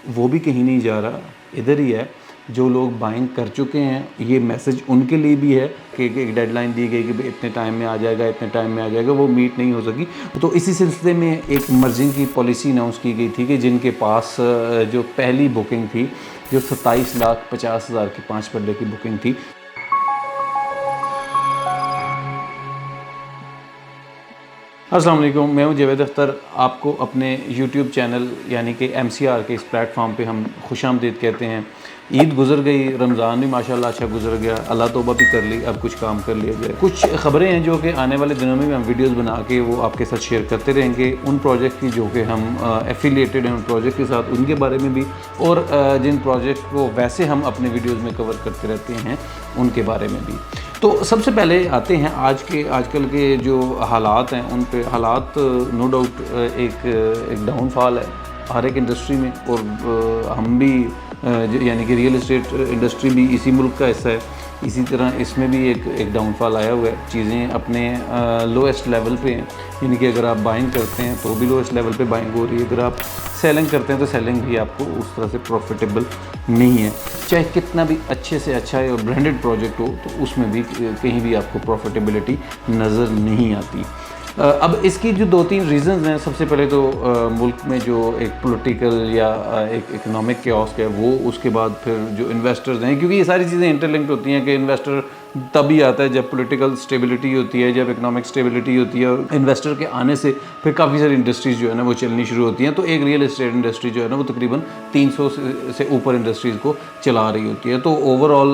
वो भी कहीं नहीं जा रहा, इधर ही है। जो लोग बाइंग कर चुके हैं, ये मैसेज उनके लिए भी है कि एक डेडलाइन दी गई कि भाई इतने टाइम में आ जाएगा, इतने टाइम में आ जाएगा, वो मीट नहीं हो सकी। तो इसी सिलसिले में एक मर्जिंग की पॉलिसी अनाउंस की गई थी कि जिनके पास जो पहली बुकिंग थी, जो 27,50,000 की 5 पर डे की बुकिंग थी। अस्सलाम वालेकुम, मैं हूं जावेद अख्तर। आपको अपने YouTube चैनल यानी कि MCR के इस प्लेटफॉर्म पे हम खुशामदीद कहते हैं। ईद गुज़र गई, रमज़ान भी माशाल्लाह अच्छा गुज़र गया, अल्लाह तौबा भी कर ली, अब कुछ काम कर लिया जाए। कुछ ख़बरें हैं जो कि आने वाले दिनों में भी हम वीडियोज़ बना के वो आपके साथ शेयर करते रहेंगे। उन प्रोजेक्ट की जो कि हम एफिलिएटेड हैं उन प्रोजेक्ट के साथ, उनके बारे में भी, और जिन प्रोजेक्ट को वैसे हम अपने वीडियोज़ में कवर करते रहते हैं उनके बारे में भी। तो सबसे पहले आते हैं आजकल के जो हालात हैं उन पे। हालात नो डाउट एक डाउनफॉल है हर एक इंडस्ट्री में, और हम भी यानी कि रियल इस्टेट इंडस्ट्री भी इसी मुल्क का हिस्सा है। इसी तरह इसमें भी एक डाउनफॉल आया हुआ है। चीज़ें अपने लोएस्ट लेवल पे हैं, यानी कि अगर आप बाइंग करते हैं तो भी लोएस्ट लेवल पे बाइंग हो रही है। अगर आप सेलिंग करते हैं तो सेलिंग भी आपको उस तरह से प्रॉफिटेबल नहीं है। चाहे कितना भी अच्छे से अच्छा है और ब्रांडेड प्रोजेक्ट हो, तो उसमें भी कहीं भी आपको प्रॉफिटेबिलिटी नज़र नहीं आती। अब इसकी जो 2-3 रीज़न्स हैं। सबसे पहले तो मुल्क में जो एक पॉलिटिकल या एक इकोनॉमिक केओस है वो, उसके बाद फिर जो इन्वेस्टर्स हैं, क्योंकि ये सारी चीज़ें इंटरलिंक्ड होती हैं कि इन्वेस्टर तभी आता है जब पॉलिटिकल स्टेबिलिटी होती है, जब इकोनॉमिक स्टेबिलिटी होती है, और इन्वेस्टर के आने से फिर काफ़ी सारी इंडस्ट्रीज़ जो है ना वो चलनी शुरू होती हैं। तो एक रियल एस्टेट इंडस्ट्री जो है ना वो तकरीबन 300 से ऊपर इंडस्ट्रीज़ को चला रही होती है। तो ओवरऑल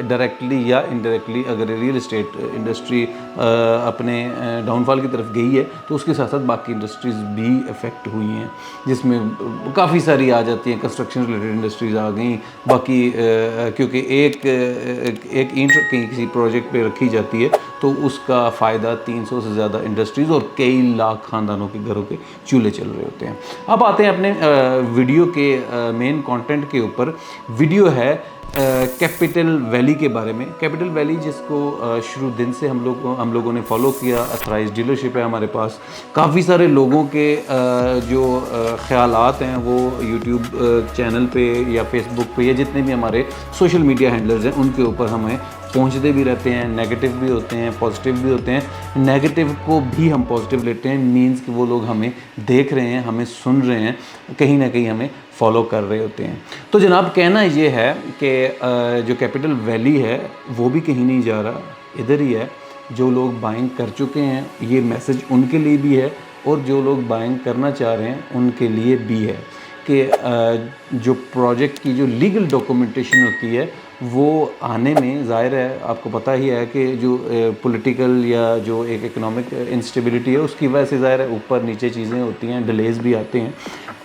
डायरेक्टली या इनडायरेक्टली अगर रियल एस्टेट इंडस्ट्री अपने डाउनफॉल की तरफ गई है तो उसके साथ साथ बाकी इंडस्ट्रीज़ भी इफ़ेक्ट हुई हैं, जिसमें काफ़ी सारी आ जाती हैं। कंस्ट्रक्शन रिलेटेड इंडस्ट्रीज़ आ गई, बाकी क्योंकि एक ईंट किसी प्रोजेक्ट पे रखी जाती है तो उसका फ़ायदा 300 से ज़्यादा इंडस्ट्रीज़ और कई लाख ख़ानदानों के घरों के चूल्हे चल रहे होते हैं। अब आते हैं अपने वीडियो के मेन कंटेंट के ऊपर। वीडियो है कैपिटल वैली के बारे में। कैपिटल वैली जिसको शुरू दिन से हम लोगों ने फॉलो किया। अथराइज डीलरशिप है हमारे पास। काफ़ी सारे लोगों के जो ख़यालात हैं वो यूट्यूब चैनल पे या फेसबुक पे या जितने भी हमारे सोशल मीडिया हैंडलर्स हैं उनके ऊपर हमें पहुंचते भी रहते हैं। नेगेटिव भी होते हैं, पॉजिटिव भी होते हैं। नेगेटिव को भी हम पॉजिटिव लेते हैं, मींस कि वो लोग हमें देख रहे हैं, हमें सुन रहे हैं, कहीं ना कहीं हमें फॉलो कर रहे होते हैं। तो जनाब कहना ये है कि जो कैपिटल वैली है वो भी कहीं नहीं जा रहा, इधर ही है। जो लोग बाइंग कर चुके हैं, ये मैसेज उनके लिए भी है, और जो लोग बाइंग करना चाह रहे हैं उनके लिए भी है कि जो प्रोजेक्ट की जो लीगल डॉक्यूमेंटेशन होती है वो आने में, ज़ाहिर है आपको पता ही है कि जो पॉलिटिकल या जो एक इकोनॉमिक इंस्टेबिलिटी है उसकी वजह से ज़ाहिर है ऊपर नीचे चीज़ें होती हैं, डिलेज भी आते हैं।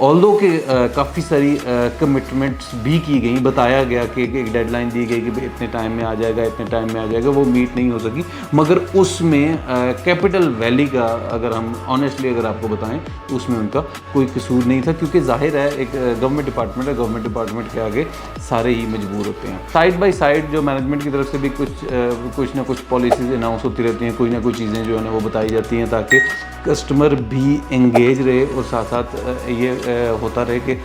ऑल्दो कि काफ़ी सारी कमिटमेंट्स भी की गई, बताया गया कि एक डेडलाइन दी गई कि भाई इतने टाइम में आ जाएगा, इतने टाइम में आ जाएगा, वो मीट नहीं हो सकी। मगर उसमें कैपिटल वैली का अगर हम ऑनेस्टली अगर आपको बताएं तो उसमें उनका कोई कसूर नहीं था, क्योंकि जाहिर है एक गवर्नमेंट डिपार्टमेंट है, गवर्नमेंट डिपार्टमेंट के आगे सारे ही मजबूर होते हैं। साइड बाय साइड जो मैनेजमेंट की तरफ से भी कुछ ना कुछ पॉलिसीज़ अनाउंस होती रहती हैं, कोई ना कोई चीज़ें जो है ना वो बताई जाती हैं ताकि कस्टमर भी एंगेज रहे, और साथ साथ ये होता रहे कि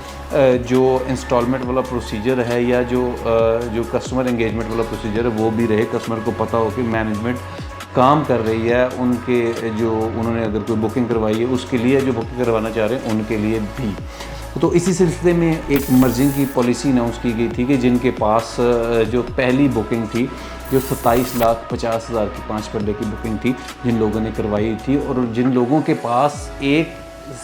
जो इंस्टॉलमेंट वाला प्रोसीजर है या जो कस्टमर एंगेजमेंट वाला प्रोसीजर है वो भी रहे। कस्टमर को पता हो कि मैनेजमेंट काम कर रही है उनके, जो उन्होंने अगर कोई बुकिंग करवाई है उसके लिए, जो बुकिंग करवाना चाह रहे हैं उनके लिए भी। तो इसी सिलसिले में एक मर्जिंग की पॉलिसी अनाउंस की गई थी कि जिनके पास जो पहली बुकिंग थी, जो 27,50,000 की 5 पर डे की बुकिंग थी, जिन लोगों ने करवाई थी, और जिन लोगों के पास एक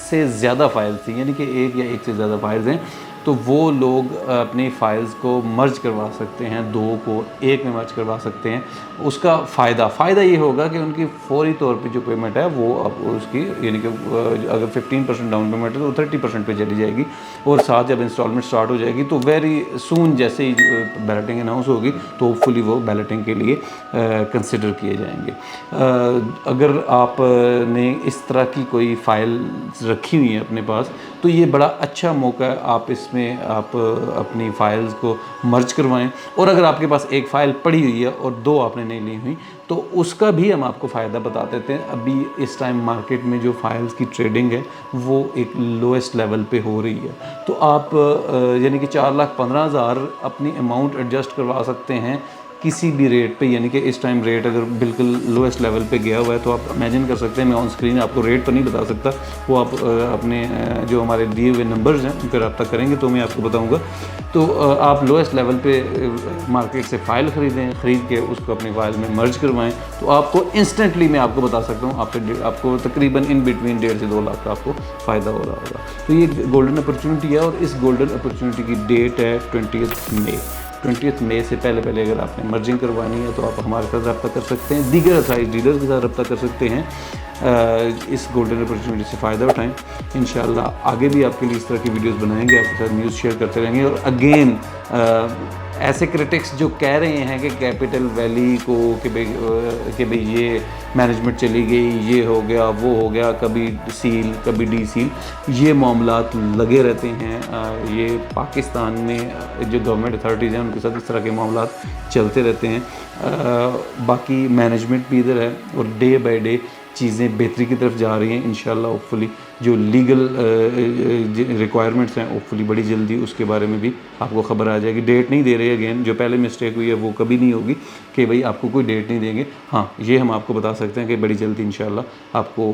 से ज़्यादा फाइल थी, यानी कि एक या एक से ज़्यादा फाइल्स हैं, तो वो लोग अपनी फ़ाइल्स को मर्ज करवा सकते हैं, दो को एक में मर्ज करवा सकते हैं। उसका फ़ायदा ये होगा कि उनकी फौरी तौर पे जो पेमेंट है वो अब उसकी, यानी कि अगर 15% डाउन पेमेंट है तो 30% पे चली जाएगी, और साथ जब इंस्टॉलमेंट स्टार्ट हो जाएगी तो वेरी सून जैसे ही बैलेटिंग अनाउंस होगी तो होपफुली वो बैलेटिंग के लिए कंसिडर किए जाएंगे। अगर आपने इस तरह की कोई फ़ाइल रखी हुई है अपने पास, तो तो ये बड़ा अच्छा मौका है, आप इसमें आप अपनी फ़ाइल्स को मर्ज करवाएं। और अगर आपके पास एक फ़ाइल पड़ी हुई है और 2 आपने नहीं ली हुई, तो उसका भी हम आपको फ़ायदा बता देते हैं। अभी इस टाइम मार्केट में जो फ़ाइल्स की ट्रेडिंग है वो एक लोएस्ट लेवल पे हो रही है, तो आप यानी कि 4,15,000 अपनी अमाउंट एडजस्ट करवा सकते हैं किसी भी रेट पे। यानी कि इस टाइम रेट अगर बिल्कुल लोएस्ट लेवल पे गया हुआ है, तो आप इमेजिन कर सकते हैं, मैं ऑन स्क्रीन आपको रेट तो नहीं बता सकता, वो आप अपने जो हमारे दिए हुए नंबर्स हैं उन पर रब्ता करेंगे तो मैं आपको बताऊंगा। तो आप लोएस्ट लेवल पे मार्केट से फ़ाइल ख़रीद के उसको अपनी फ़ाइल में मर्ज करवाएं, तो आपको इंस्टेंटली मैं आपको बता सकता हूँ आपको तकरीबन इन बिटवीन 1.5 से 2 लाख का आपको फ़ायदा हो रहा होगा। तो ये गोल्डन अपॉर्चुनिटी है, और इस गोल्डन अपॉर्चुनिटी की डेट है 20 मई। 20 मई से पहले अगर आपने मर्जिंग करवानी है तो आप हमारे साथ रब्ता कर सकते हैं, दीगर अथराइज़ डीलर के साथ रब्ता कर सकते हैं। इस गोल्डन अपॉर्चुनिटी से फ़ायदा उठाएं। इंशाल्लाह आगे भी आपके लिए इस तरह की वीडियोस बनाएंगे, आपके साथ न्यूज़ शेयर करते रहेंगे। और अगेन ऐसे क्रिटिक्स जो कह रहे हैं कि कैपिटल वैली को कि भाई ये मैनेजमेंट चली गई, ये हो गया, वो हो गया, कभी सील कभी डी सील, ये मामलात लगे रहते हैं। ये पाकिस्तान में जो गवर्नमेंट अथॉरिटीज़ हैं उनके साथ इस तरह के मामलात चलते रहते हैं। बाकी मैनेजमेंट भी इधर है, और डे बाय डे चीज़ें बेहतरी की तरफ जा रही हैं इंशाल्लाह। होपफुली जो लीगल रिक्वायरमेंट्स हैं होपफुली बड़ी जल्दी उसके बारे में भी आपको ख़बर आ जाएगी। डेट नहीं दे रहे अगेन, जो पहले मिस्टेक हुई है वो कभी नहीं होगी कि भाई आपको कोई डेट नहीं देंगे। हाँ, ये हम आपको बता सकते हैं कि बड़ी जल्दी इंशाल्लाह आपको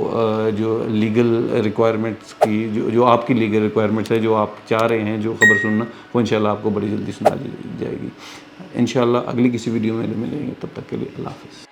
जो लीगल रिक्वायरमेंट्स की जो आपकी लीगल रिक्वायरमेंट्स है, जो आप चाह रहे हैं जो ख़बर सुनना, वो इंशाल्लाह आपको बड़ी जल्दी सुना जाएगी। इंशाल्लाह अगली किसी वीडियो में मिलेंगे, तब तक के लिए अल्लाह हाफ़िज़।